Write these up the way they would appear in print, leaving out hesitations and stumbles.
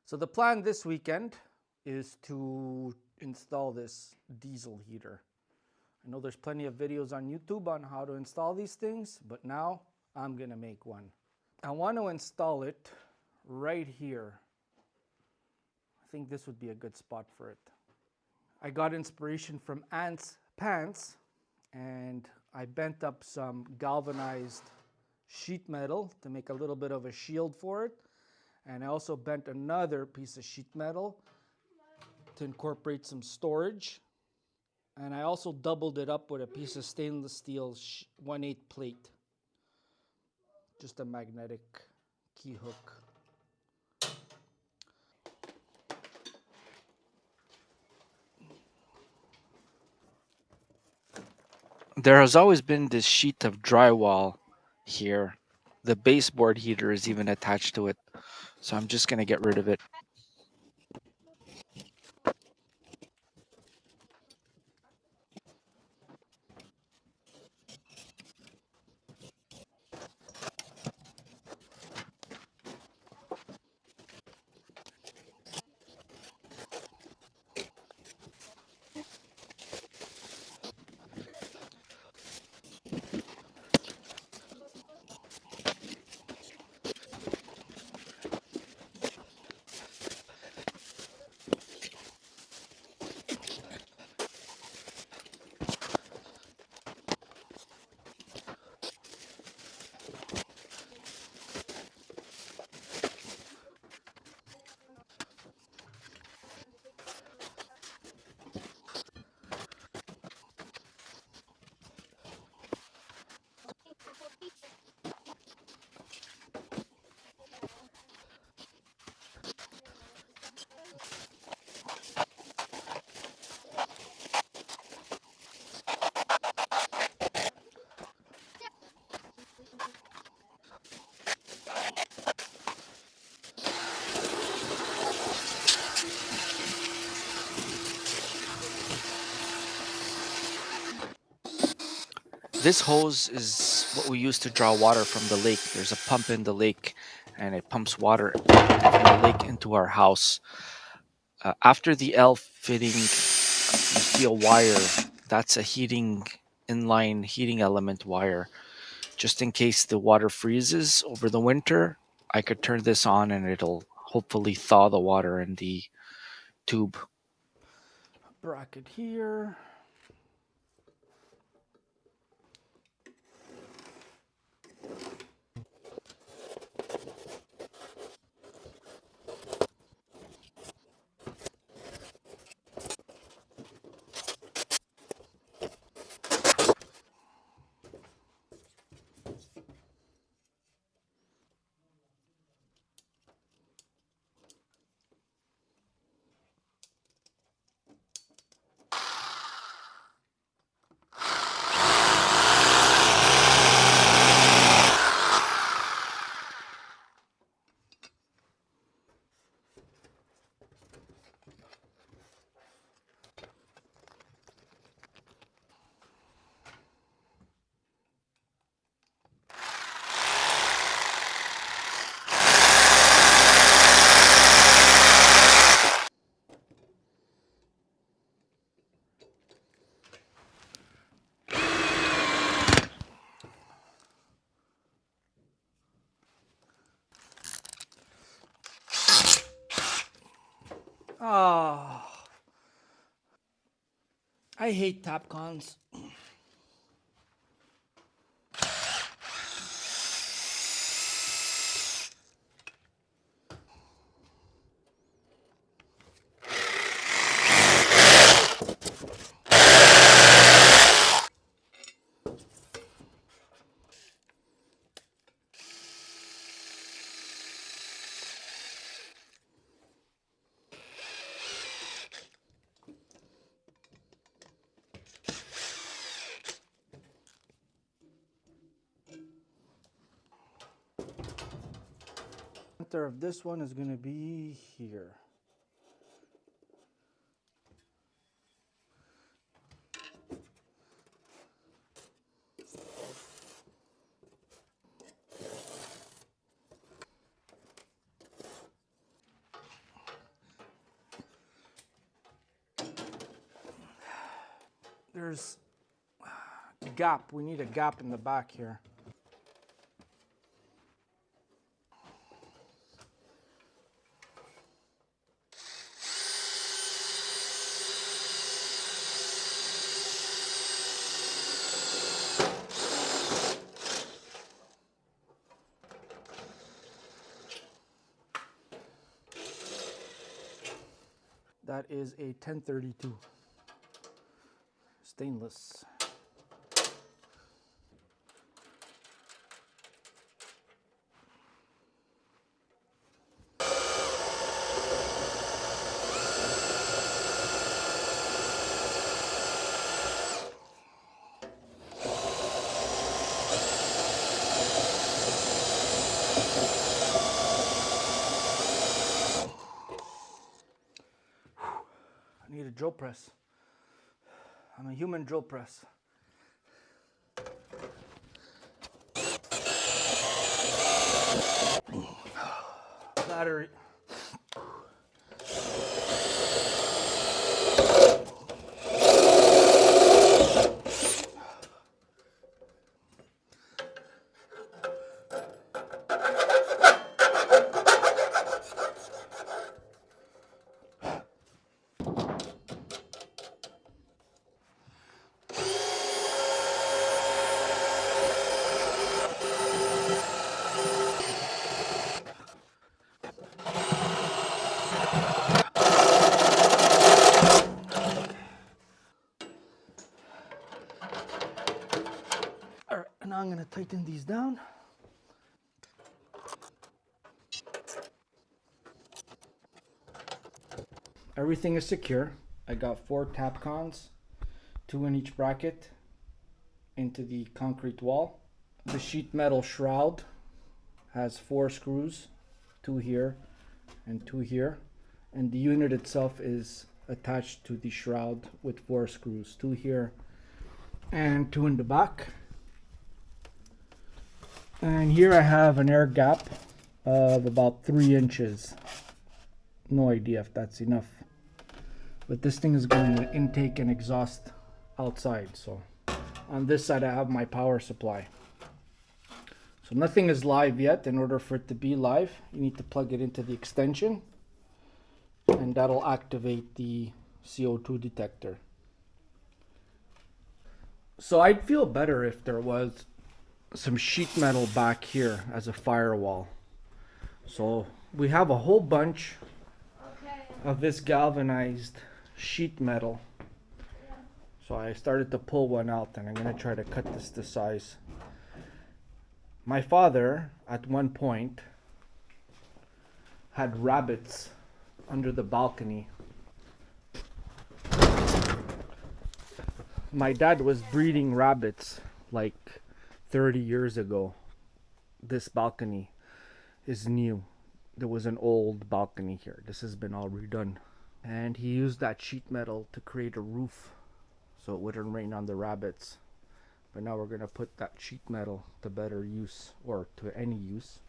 So the plan this weekend is to install this diesel heater. I know there's plenty of videos on YouTube on how to install these things, but now I'm gonna make one. I want to install it right here. I think this would be a good spot for it. I got inspiration from Ant's Pants, and I bent up some galvanized sheet metal to make a little bit of a shield for it. And I also bent another piece of sheet metal to incorporate some storage. And I also doubled it up with a piece of stainless steel 1/8 plate. Just a magnetic key hook. There has always been this sheet of drywall here. The baseboard heater is even attached to it, so I'm just going to get rid of it. This hose is what we use to draw water from the lake. There's a pump in the lake, and it pumps water from the lake into our house. After the L fitting, you see a wire. That's a inline heating element wire. Just in case the water freezes over the winter, I could turn this on and it'll hopefully thaw the water in the tube. Bracket here. Ah, I hate Tapcons. Center of this one is going to be here. there's a gap. We need a gap in the back here. That is a 1032 stainless. I need a drill press. I'm a human drill press. Battery. All right, now I'm gonna tighten these down. Everything is secure. I got 4 Tapcons, 2 in each bracket, into the concrete wall. The sheet metal shroud has 4 screws, 2 here and 2 here. And the unit itself is attached to the shroud with 4 screws, 2 here and 2 in the back. And here I have an air gap of about 3 inches. No idea if that's enough. But this thing is going to intake and exhaust outside. So on this side I have my power supply. So nothing is live yet. In order for it to be live, you need to plug it into the extension, and that'll activate the CO2 detector. So I'd feel better if there was some sheet metal back here as a firewall. So we have a whole bunch of this galvanized sheet metal. So I started to pull one out, and I'm going to try to cut this to size. My father, at one point, had rabbits under the balcony. My dad was breeding rabbits like 30 years ago. This balcony is new. There was an old balcony here. This has been all redone. And he used that sheet metal to create a roof so it wouldn't rain on the rabbits. But now we're going to put that sheet metal to better use, or to any use.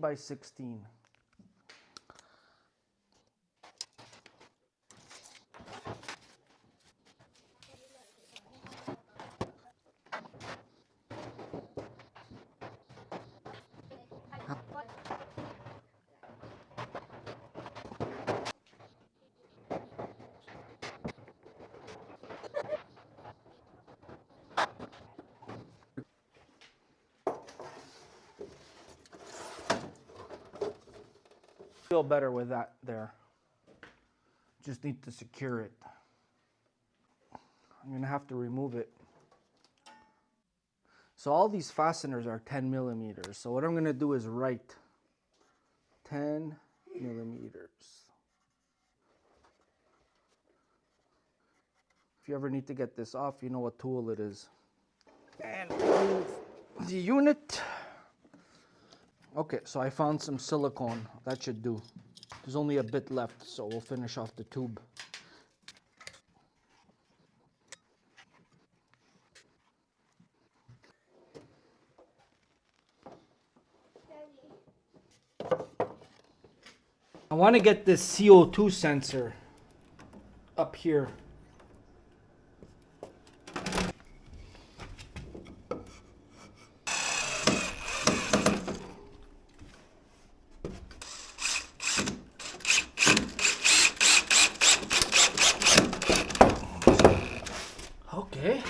By 16. Feel better with that there. Just need to secure it. I'm gonna have to remove it. So all these fasteners are 10 millimeters. So what I'm gonna do is write 10 millimeters. If you ever need to get this off, you know what tool it is. And remove the unit. Okay, so I found some silicone. That should do. There's only a bit left, so we'll finish off the tube. I want to get this CO2 sensor up here. Okay.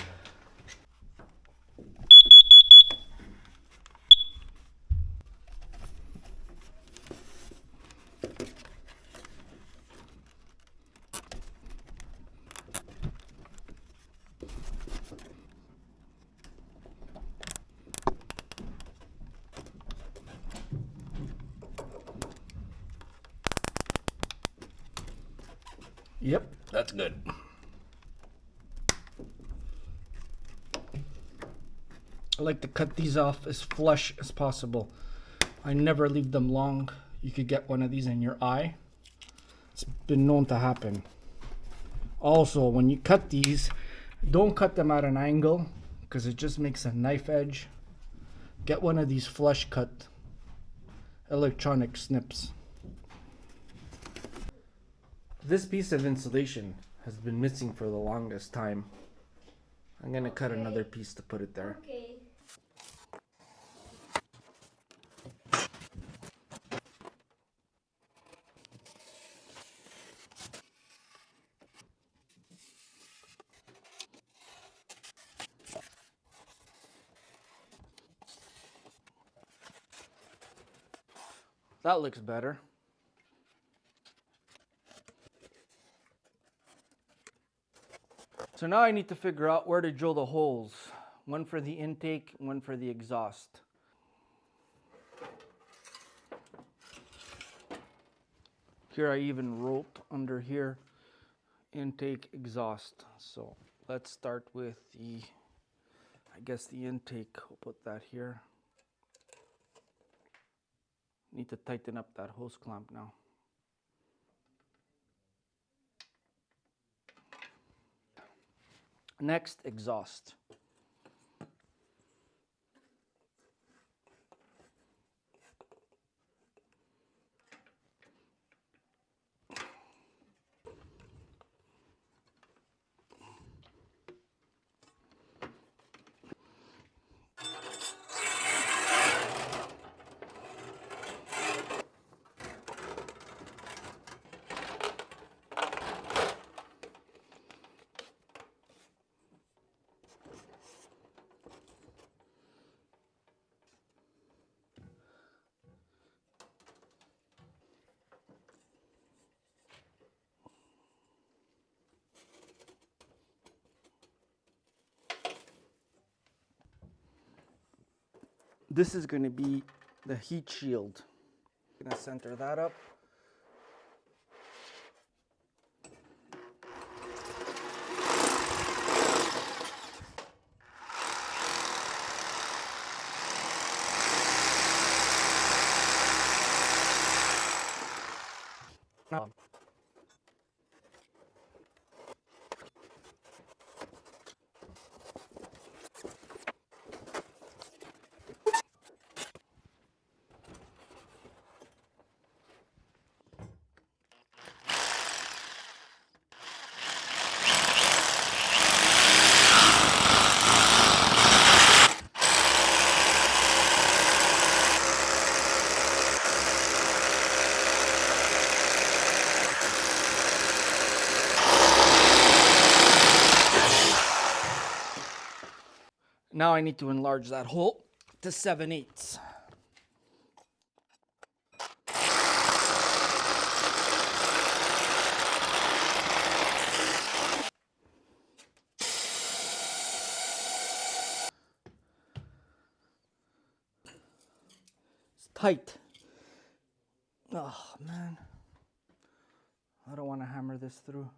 Yep, that's good. I like to cut these off as flush as possible. I never leave them long. You could get one of these in your eye. It's been known to happen. Also, when you cut these, don't cut them at an angle because it just makes a knife edge. Get one of these flush cut electronic snips. This piece of insulation has been missing for the longest time. I'm gonna cut another piece to put it there. Okay. That looks better. So now I need to figure out where to drill the holes. One for the intake, one for the exhaust. Here I even wrote under here, intake, exhaust. So let's start with the, I guess the intake, we'll put that here. Need to tighten up that hose clamp now. Next, exhaust. This is going to be the heat shield. I'm going to center that up. Now I need to enlarge that hole to 7/8. It's tight. Oh man, I don't want to hammer this through.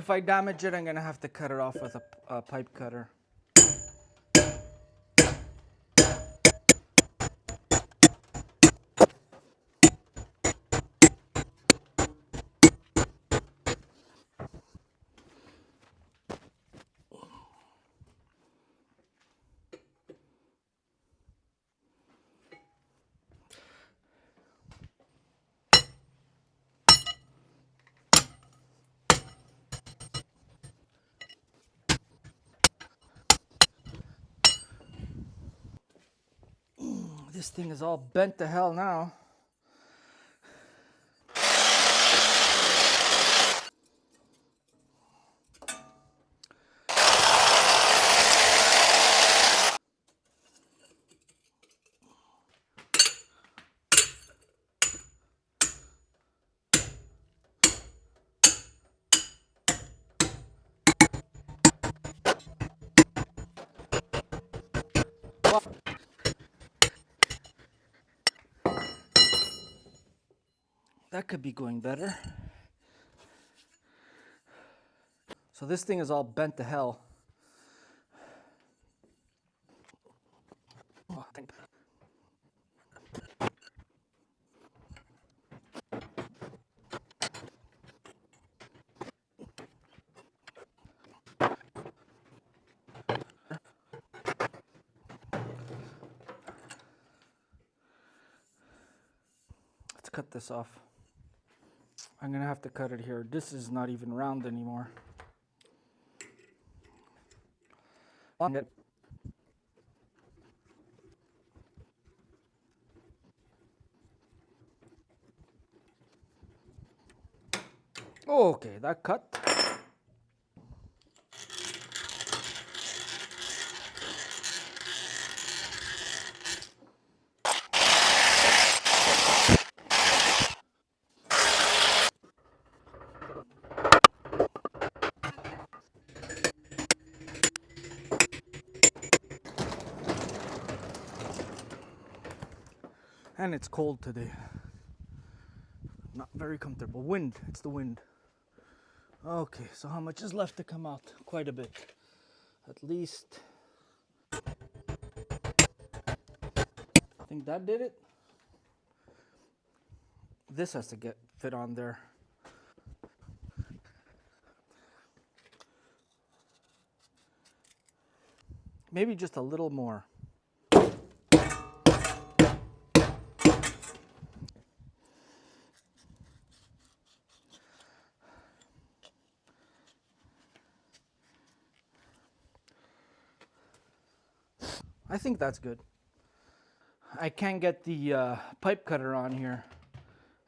if I damage it, I'm gonna have to cut it off with a pipe cutter. This thing is all bent to hell now. That could be going better. So this thing is all bent to hell. Oh, let's cut this off. I'm gonna have to cut it here. This is not even round anymore. Okay, that cut. And it's cold today. Not very comfortable. Wind, it's the wind. Okay, so how much is left to come out? Quite a bit. At least, I think that did it. This has to get fit on there. Maybe just a little more. I think that's good. I can't get the pipe cutter on here.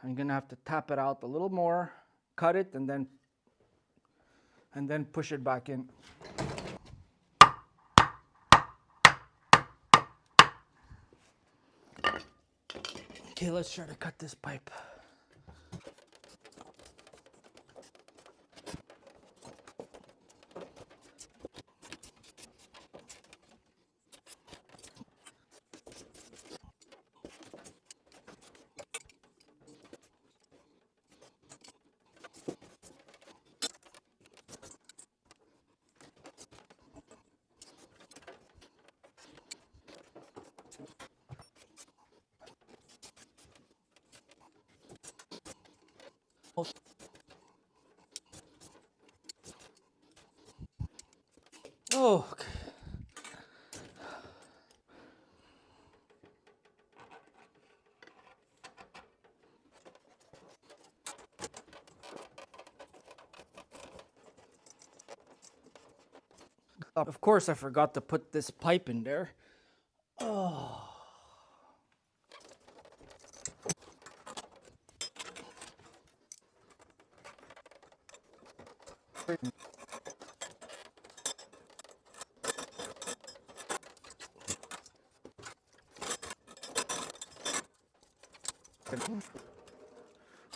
I'm gonna have to tap it out a little more, cut it, and then push it back in. Okay, let's try to cut this pipe. Oh, okay. Of course, I forgot to put this pipe in there. Oh.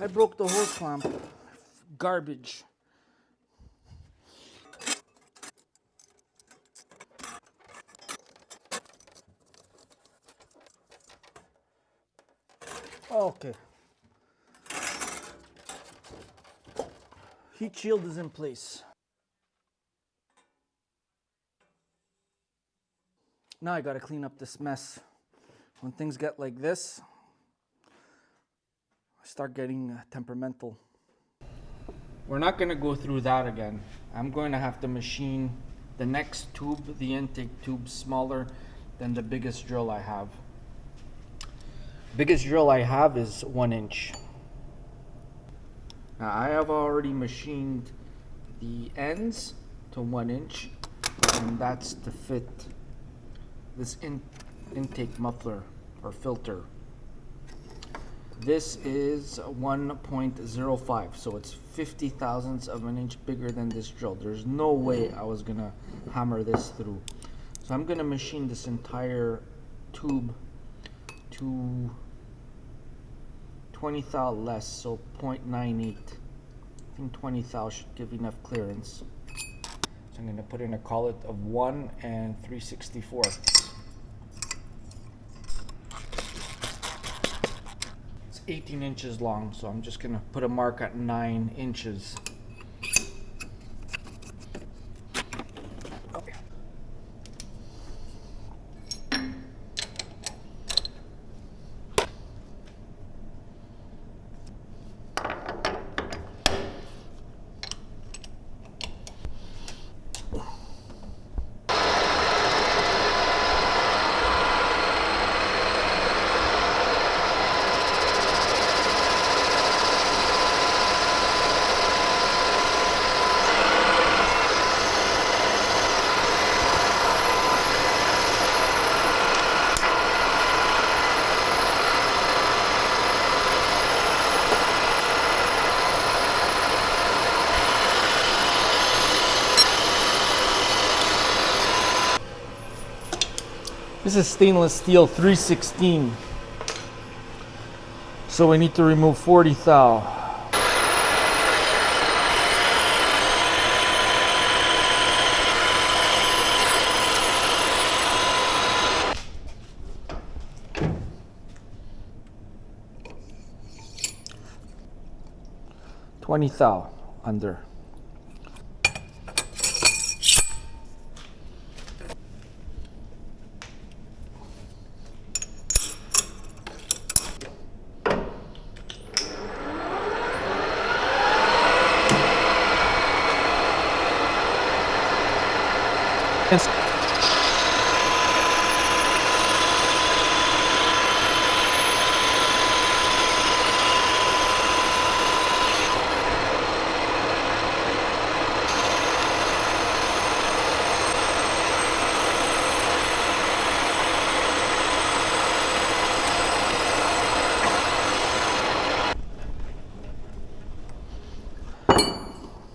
I broke the hose clamp. Garbage. Okay. Heat shield is in place. Now I gotta clean up this mess. When things get like this, I start getting temperamental. We're not gonna go through that again. I'm going to have to machine the next tube, the intake tube, smaller than the biggest drill I have. Biggest drill I have is 1 inch. Now I have already machined the ends to 1 inch, and that's to fit this intake muffler or filter. This is 1.05, so it's 50 thousandths of an inch bigger than this drill. There's no way I was gonna hammer this through. So I'm gonna machine this entire tube to 20 thou less, so 0.98. I think 20 thou should give enough clearance. So I'm gonna put in a collet of 1 and 3/64. It's 18 inches long, so I'm just gonna put a mark at 9 inches. This is stainless steel 316. So we need to remove 40 thou. $20 thou under.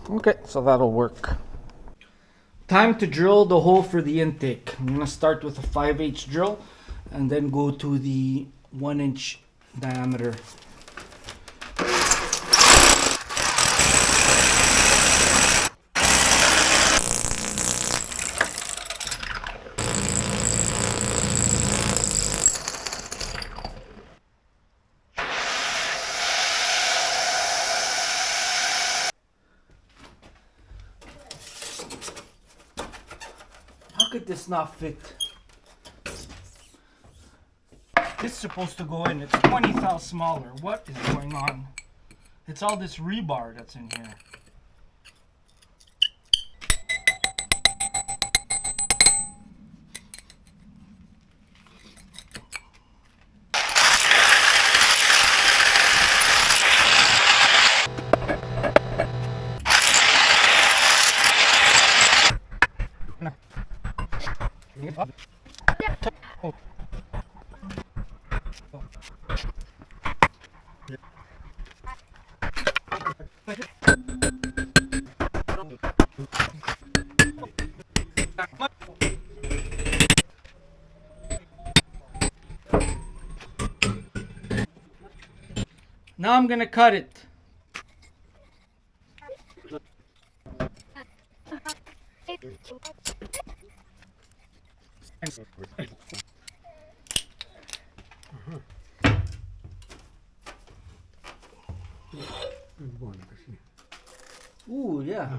Okay, so that'll work. Time to drill the hole for the intake. I'm gonna start with a 5/8 drill and then go to the 1 inch diameter. How could this not fit? This is supposed to go in. It's 20 thou smaller. What is going on? It's all this rebar that's in here. Now I'm gonna cut it. Ooh, yeah.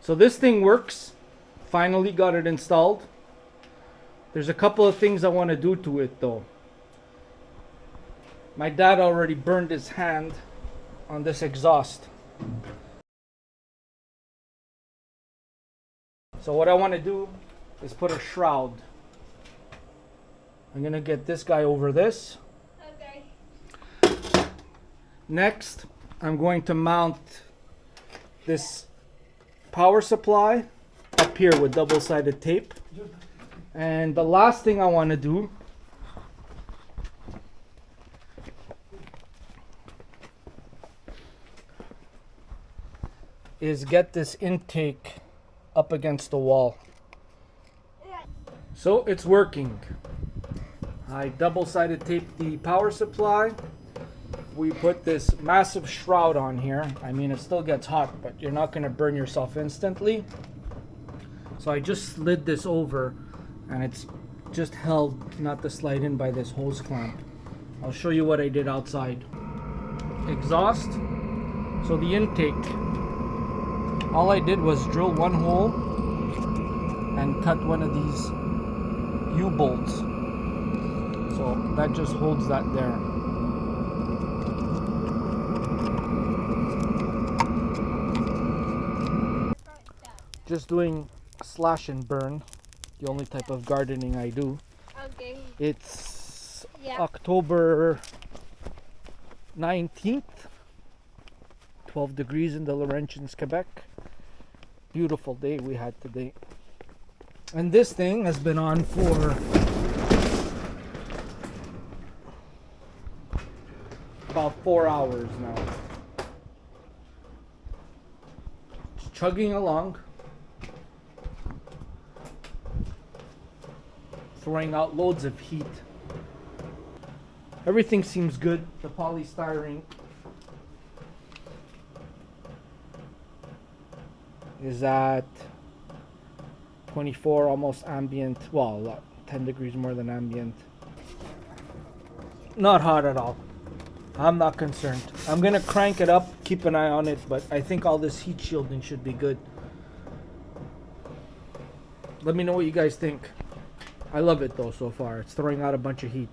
So this thing works. Finally got it installed. There's a couple of things I want to do to it though. My dad already burned his hand on this exhaust. So what I want to do is put a shroud. I'm gonna get this guy over this. Okay. Next, I'm going to mount this power supply up here with double-sided tape. And the last thing I want to do is get this intake up against the wall. So it's working. I double-sided taped the power supply. We put this massive shroud on here. I mean, it still gets hot, but you're not going to burn yourself instantly. So I just slid this over, and it's just held not to slide in by this hose clamp. I'll show you what I did outside. Exhaust. So the intake, all I did was drill one hole and cut one of these U-bolts. So that just holds that there. Just doing slash and burn, the only type of gardening I do. Okay. It's Yeah. October 19th, 12 degrees in the Laurentians, Quebec. Beautiful day we had today. And this thing has been on for about 4 hours now. It's chugging along, throwing out loads of heat. Everything seems good. The polystyrene is at 24, almost ambient. Well, 10 degrees more than ambient. Not hot at all. I'm not concerned. I'm gonna crank it up, keep an eye on it, but I think all this heat shielding should be good. Let me know what you guys think. I love it though so far. It's throwing out a bunch of heat.